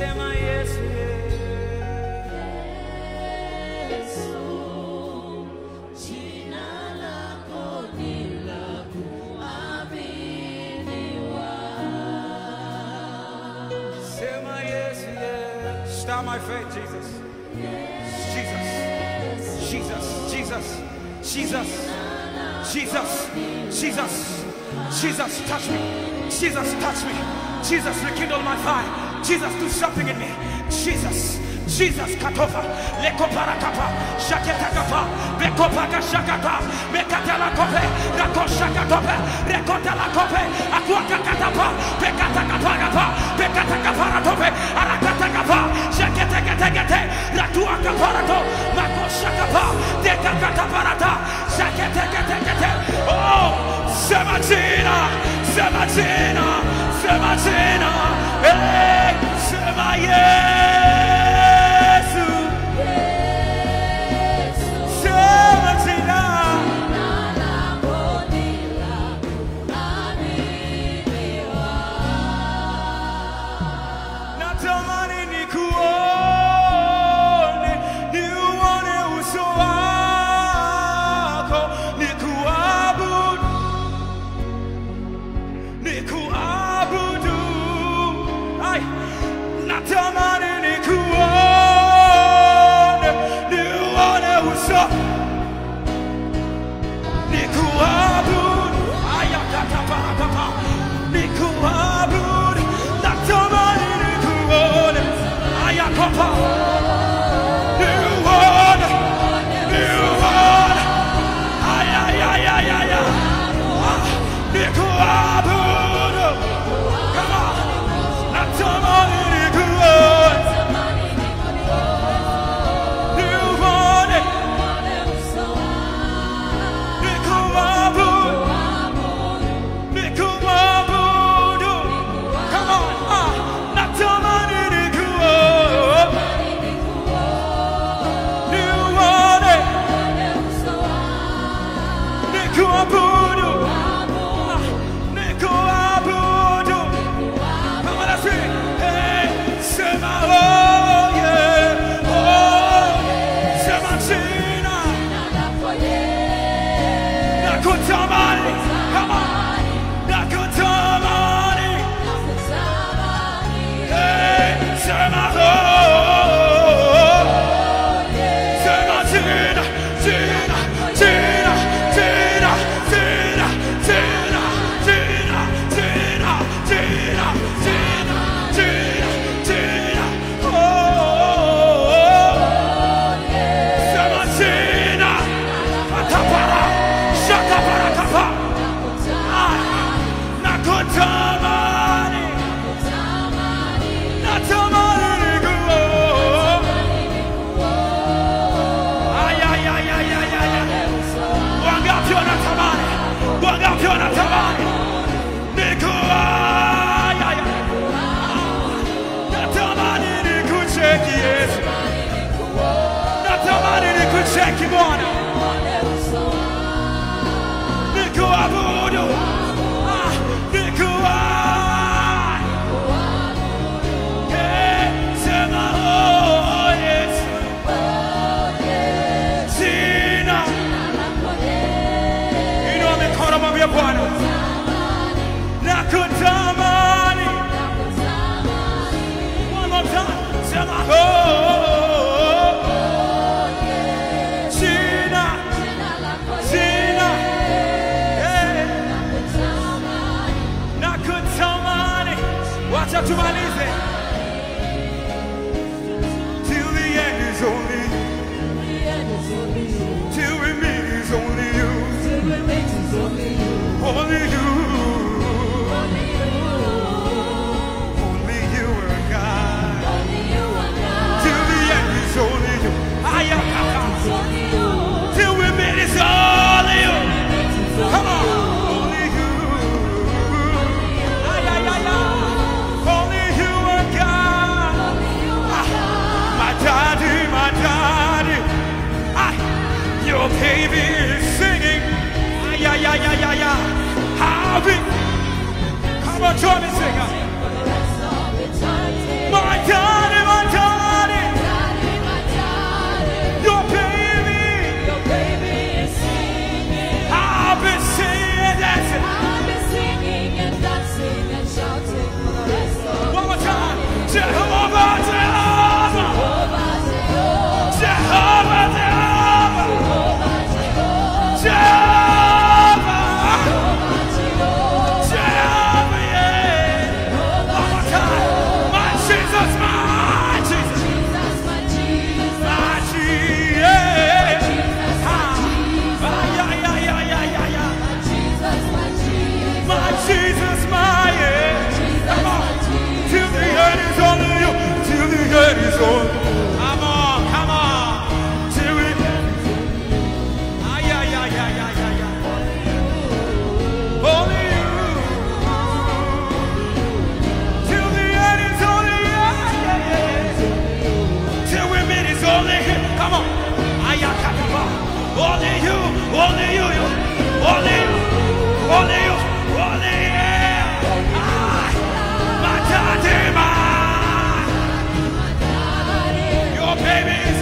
Sema Yesu, Yesu, jina lako ni la kuaminiwa. Sema Yesu, start my faith, Jesus. Jesus, Jesus, Jesus, Jesus, Jesus, Jesus, Jesus, touch me. Jesus, touch me. Jesus, rekindle my fire. Jesus, do something in me. Jesus, Jesus, katofa, leko parakapa, shaketa kapa, beko paka shakata, mekatela kope, rako shakatope, rekotela kope, akuaka katapa, bekata kapagapa, bekata kaparatope, arakata kapa, shakete gete gete, ratua kaparato, mako shakapa, dekata parata, shakete gete gete. Oh, Sematina, Sematina, Sematina, hey, Semaye. Till the end is only you. Till we meet is only you. Only you. Only you are God. Till the end is only you. Till we meet is only you. Come on. Only you. Only you are God. My daddy. Your baby is singing. Happy. Come on, join me, singer. My God. Jehovah, Jehovah, Jehovah, Jehovah, Jehovah, yeah. One more time. My Jesus, my Jesus, my Jesus, yeah. My Jesus, my yeah. Come on. Till the end is only you. Till the end is only you. Come on, come on. Till we. Only you. Till the end is only you. Till we meet is only him. Come on. Only you. Only you. Only you. Only you. Only you. My daddy, your baby is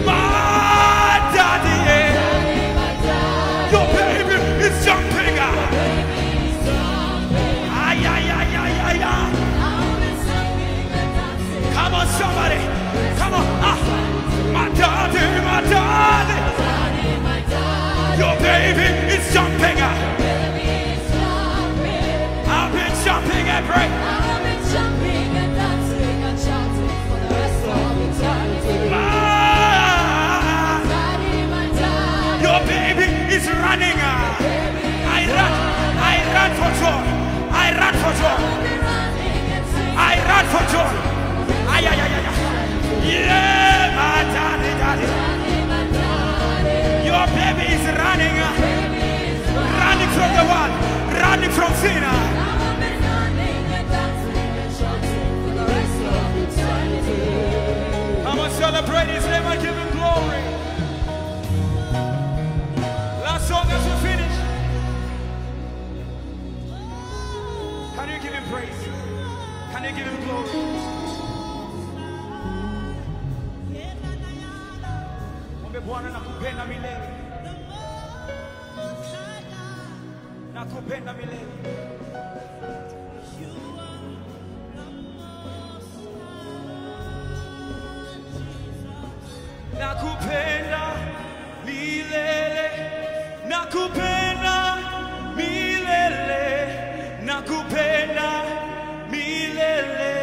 my daddy, your baby is jumping. Come on, somebody. Come on. My daddy, your baby is jumping. I've been jumping and praying. Your baby is running. I run for joy. I run for joy. I run for joy. Yeah, my daddy. Your baby is running. Running from the world. Running from sin. I'm gonna celebrate his name and give him glory. Last song as we finish. Can you give him praise? Can you give him glory? Bwana nakupenda milele. Nakupenda milele. Nakupenda milele. Nakupenda milele. Nakupenda milele.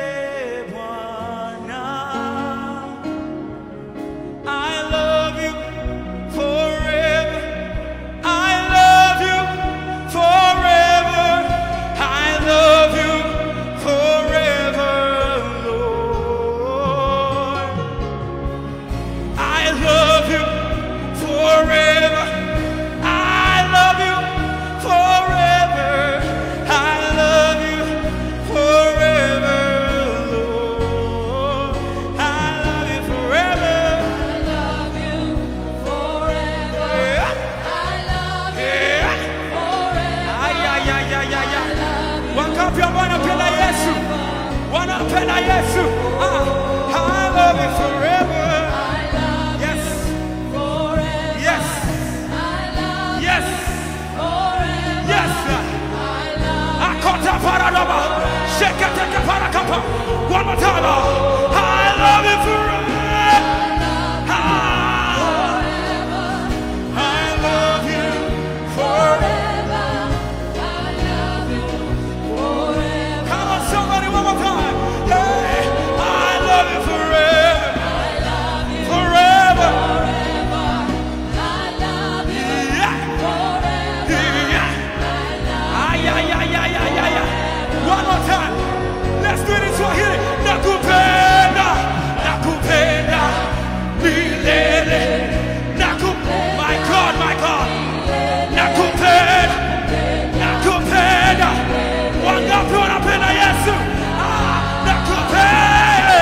Wanapenda Yesu. Wanapenda Yesu. I love you forever. Yes. Yes. Yes. Yes. Akota paradaba. Shekateka parakapa. One more time. I love you forever. I love you forever. One more time. Let's do it in Swahili. Nakupenda, nakupenda, milele. My God, my God. Nakupenda, nakupenda. Wangapi wanapenda Yesu? Nakupenda,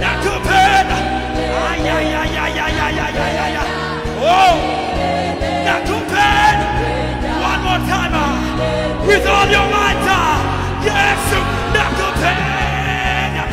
nakupenda. Oh, nakupenda. One more time. With all your might. Yes, nakupenda.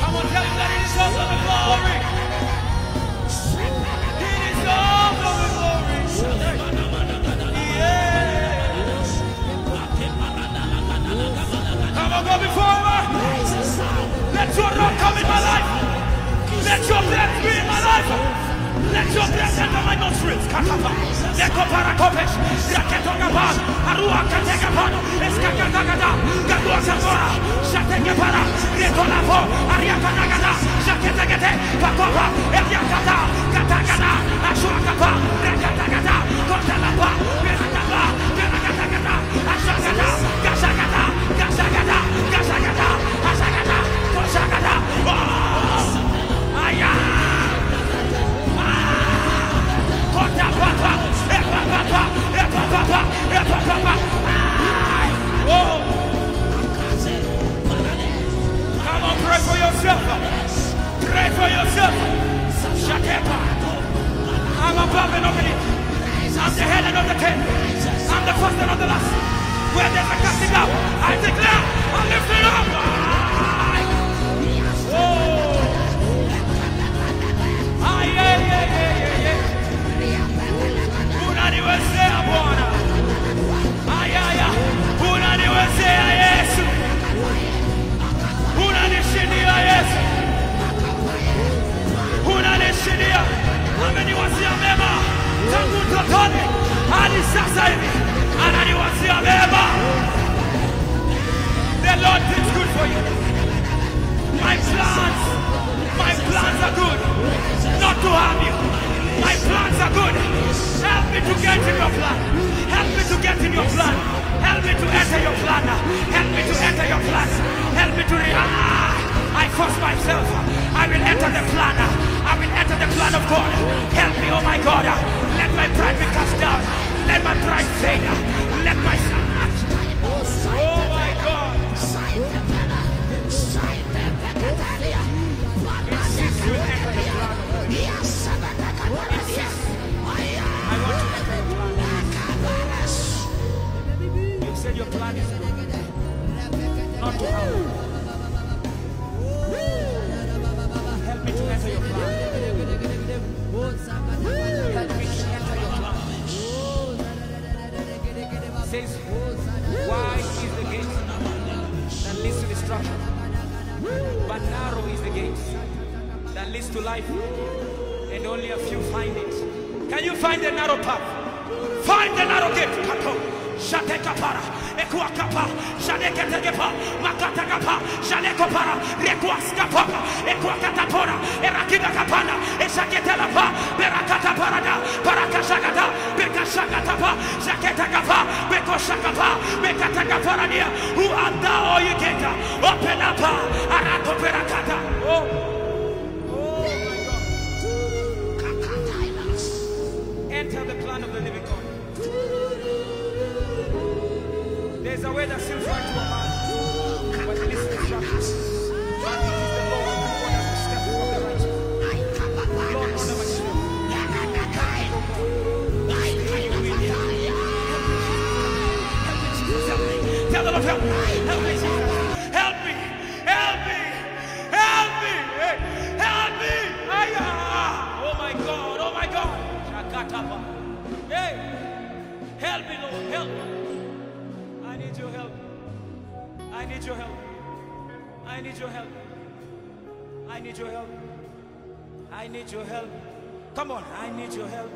Come on, tell him that it is all of the glory. It is all of the glory. Yeah. Come on, go before me. Let your rock come in my life. Let your breath be in my life. Let your breath enter my nostrils. Kakapa. Lekoparakopesh. Raketogaba. Arua kategapa. Eskakatagada. Gadua sabora. Shatekepara. Retolapo. Ariakanagada. Shaketegete. Pakopa. Eriakata. Katagada. Ashuakapa. Rekatagada. Kotalapa. Berakapa. Berakatagada. Ashagada. Gashagada. Gashagada. Gashagada. Ashagada. Koshagada. Aya. Come on, pray for yourself. Pray for yourself. Shakepa. I'm above and over it. I'm the head and not the tail. I'm the first and not the last. Where there's a casting down, I declare I'm lifting up. Unaniwezea Bwana. Ayaya. Unaniwezea Yesu. Unanishindia Yesu. Unanishindia. Ameniwazia mema tangu utotoni hadi sasa hivi. Ananiwazia mema. The Lord is good for you. My plans are good. Not to harm you. My plans are good. Help me to get in your plan. Help me to get in your plan. Help me to enter your plan. Help me to enter your plan. Help me to I force myself. I will enter the plan. I will enter the plan of God. Help me, oh my God. Let my pride be cast down. Let my pride fade. Let my oh my God. Insist you enter the plan. You said your plan is not to harm. Help me to enter your plan. Help me to enter your plan. It says, wide is the gate that leads to destruction, but narrow is the gate that leads to life, and only a few find it. Can you find the narrow path? Find the narrow gate. Shatekapara, Ekuakapa, Shaneketegepa, Makatakapa, Shanekopara, Rekuaskapa, Ekuakatapora, Erakidakapana, Eshaketelapa, Berakataparada, Parakashagata, Bekashagatapa, Shaketakapa, Bekoshakapa, Bekatakaparania, who art thou, O Yeketa, open up, Arakoperakata. Oh my God. Enter the plan of the living God. There's a way that seems right to a man, but it is instructions. But it is the Lord who orders the steps of the righteous. Lord, order my steps. Tell the Lord, help me. Help me, Jesus. Help me. Help me. Help me. Help me. Oh my God. Oh my God. Hey. Help me, Lord. Help me. I need your help. I need your help. I need your help. I need your help. I need your help. Come on, I need your help.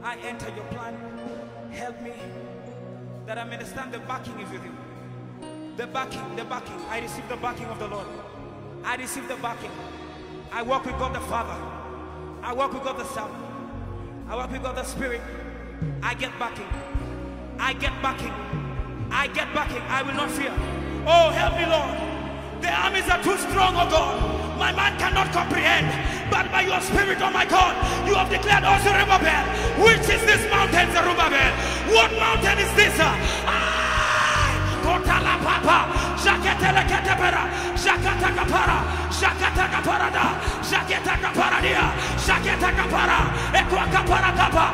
I enter your plan. Help me that I may understand the backing is with you. The backing, the backing. I receive the backing of the Lord. I receive the backing. I walk with God the Father. I walk with God the Son. I walk with God the Spirit. I get backing. I get backing. I get backing. I will not fear. Oh, help me, Lord. The armies are too strong, oh God. My mind cannot comprehend. But by your Spirit, oh my God, you have declared, oh Zerubbabel, which is this mountain, Zerubbabel? What mountain is this? Kotala Papa, Shakatela Katapara, Shakataka Para, Shakataka Parada, Shakataka Paradia, Shakataka Para, Equaka Parakapa.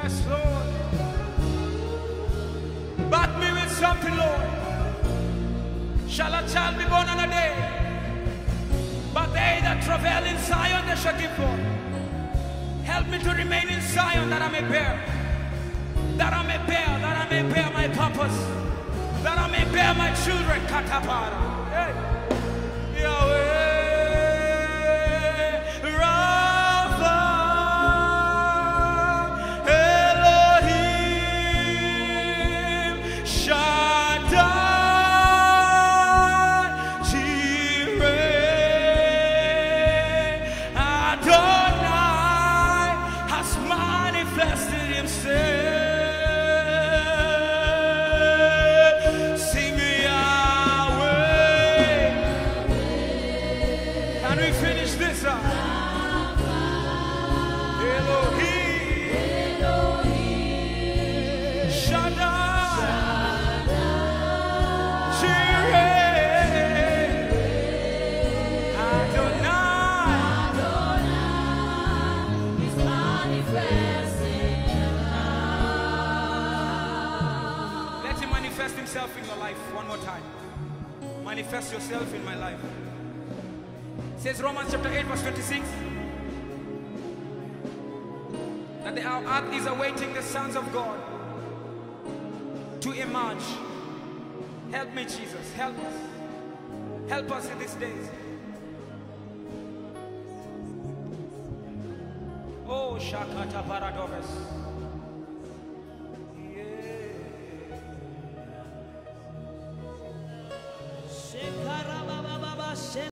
Yes, Lord. Back me with something, Lord. Shall a child be born on a day? But they that travail in Zion, they shall give forth. Help me to remain in Zion, that I may bear. That I may bear, that I may bear my purpose. That I may bear my children. Katapara. Hey. Yahweh. Himself in your life one more time. Manifest yourself in my life. It says Romans chapter 8 verse 26 that the earth is awaiting the sons of God to emerge. Help me, Jesus. Help us. Help us in these days. Oh, Shakata Paradoves.